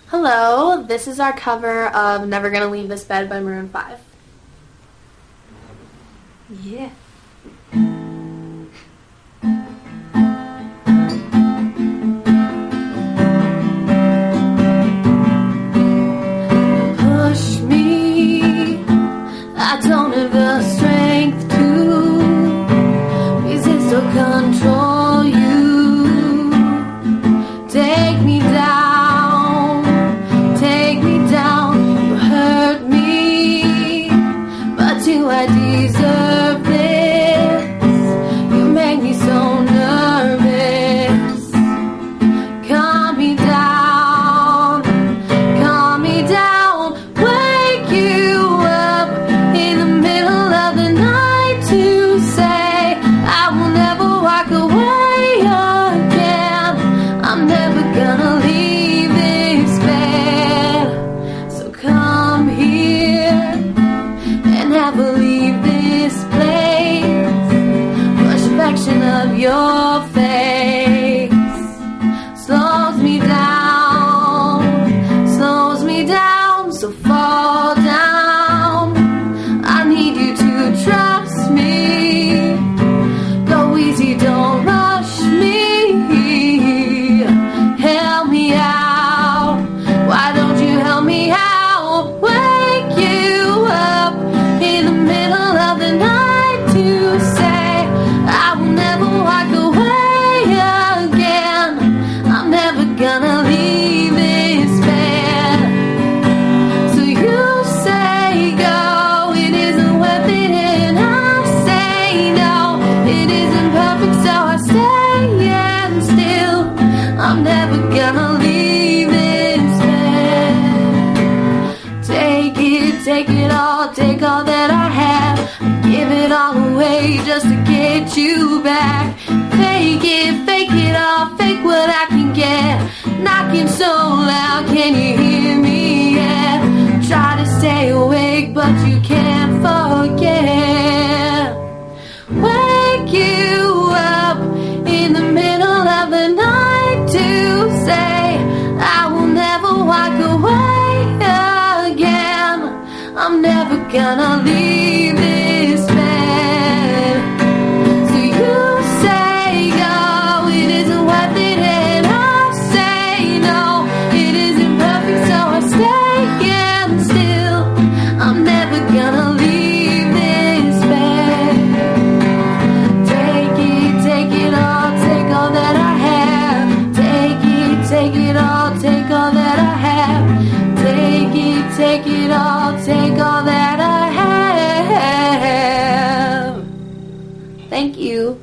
Hello, this is our cover of Never Gonna Leave This Bed by Maroon 5. Yeah. Push me, I don't have the strength to resist or control you. Take me down, you hurt me, but do I deserve this? You make me so nervous. Calm me down, wake you up in the middle of the night to say I will never walk away again. I'm never gonna leave this bed. So come here and never leave this place. Blush affection of your face slows me down, so fall down. I need you to trust me. Go easy, don't rush me. Help me out. Why don't you help me out? Wake you up in the middle of the night to say I will never walk away again. I'm never gonna leave this bed. So you say go, it isn't worth it, and I say no, it isn't perfect, so I stay and still I'm never gonna leave this bed. Take it all, take all that I have, give it all away just to get you back. Fake it all, fake what I can get. Knocking so loud, can you hear me? Yeah. Try to stay awake, but you can't forget. Wake you up in the middle of the night to say I will never walk away again. I'm never gonna leave this bed. So you say go, it isn't worth it, and I say no, it isn't perfect, so I stay and still I'm never gonna leave this bed. Take it all, take all that I have. Take it all, take all that I have. Take it all, take all that I have. Thank you.